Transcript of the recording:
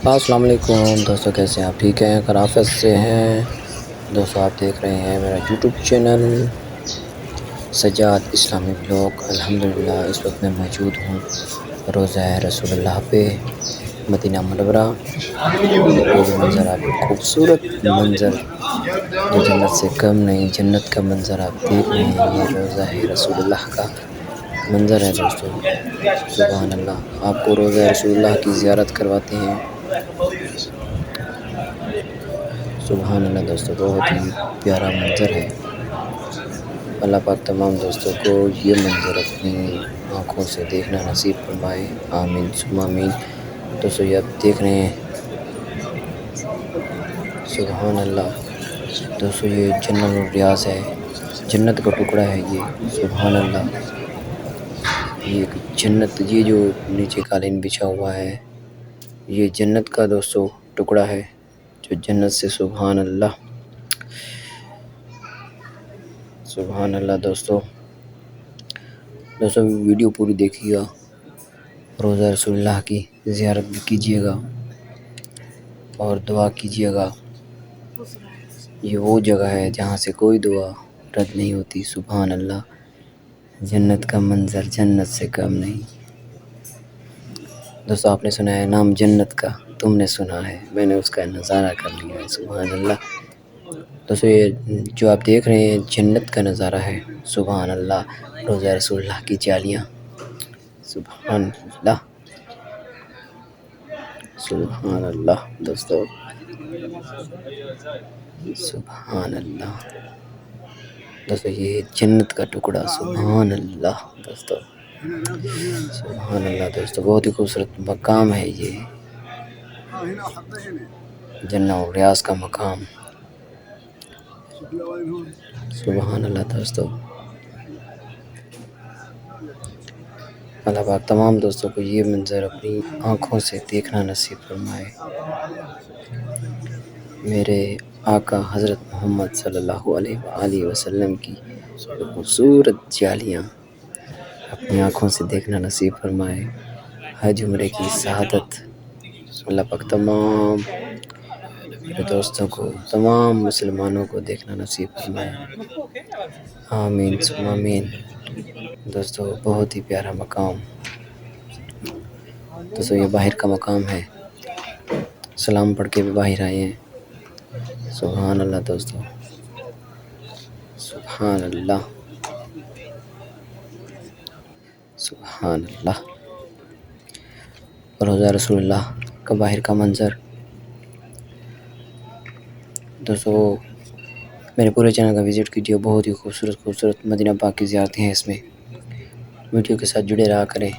السلام علیکم دوستوں، کیسے ہیں آپ؟ ٹھیک ہیں؟ خرافت سے ہیں دوستوں؟ آپ دیکھ رہے ہیں میرا یوٹیوب چینل سجاد اسلامی بلاگ۔ الحمدللہ اس وقت میں موجود ہوں روضہ رسول اللہ پہ، مدینہ منورہ۔ یہ جو منظر آپ خوبصورت منظر جو جنت سے کم نہیں، جنت کا منظر آپ دیکھ رہے ہیں، یہ روضہ رسول اللہ کا منظر ہے دوستو۔ سبحان اللہ، آپ کو روضہ رسول اللہ کی زیارت کرواتے ہیں۔ سبحان اللہ دوستو، بہت ہی پیارا منظر ہے۔ اللہ پاک تمام دوستوں کو یہ منظر اپنی آنکھوں سے دیکھنا نصیب فرمائے، آمین ثم آمین۔ دوستو یہ آپ دیکھ رہے ہیں، سبحان اللہ دوستو، یہ جنت الریاض ہے، جنت کا ٹکڑا ہے یہ۔ سبحان اللہ، یہ ایک جنت، یہ جو نیچے قالین بچھا ہوا ہے یہ جنت کا دوستو ٹکڑا ہے، جو جنت سے، سبحان اللہ سبحان اللہ۔ دوستو ویڈیو پوری دیکھیے گا، روضہ رسول اللہ کی زیارت بھی کیجیے گا اور دعا کیجیے گا۔ یہ وہ جگہ ہے جہاں سے کوئی دعا رد نہیں ہوتی۔ سبحان اللہ، جنت کا منظر جنت سے کم نہیں۔ دوستو آپ نے سنا ہے نام جنت کا، تم نے سنا ہے، میں نے اس کا نظارہ کر لیا ہے۔ سبحان اللہ دوستو، یہ جو آپ دیکھ رہے ہیں جنت کا نظارہ ہے۔ سبحان اللہ، روضہ رسول اللہ کی جالیاں، سبحان اللہ سبحان اللہ دوستو، سبحان اللہ دوستو، یہ جنت کا ٹکڑا، سبحان اللہ دوستو، سبحان اللہ دوستو، بہت ہی خوبصورت مقام ہے یہ، جنت الریاض کا مقام۔ سبحان اللہ دوستو، اللہ پاک تمام دوستوں کو یہ منظر اپنی آنکھوں سے دیکھنا نصیب فرمائے۔ میرے آقا حضرت محمد صلی اللہ علیہ وآلہ وسلم کی خوبصورت جالیاں اپنی آنکھوں سے دیکھنا نصیب فرمائے۔ حج عمرے کی سعادت اللہ پاک تمام میرے دوستوں کو، تمام مسلمانوں کو دیکھنا نصیب فرمائے، آمین ثم آمین۔ دوستو بہت ہی پیارا مقام، دوستو یہ باہر کا مقام ہے، سلام پڑھ کے بھی باہر آئے ہیں۔ سبحان اللہ دوستو، سبحان اللہ سبحان اللہ، روضہ رسول اللہ کا باہر کا منظر۔ دوستو میرے پورے چینل کا وزٹ کیجیے، بہت ہی خوبصورت مدینہ پاک کی زیارتیں ہیں اس میں۔ ویڈیو کے ساتھ جڑے رہا کریں۔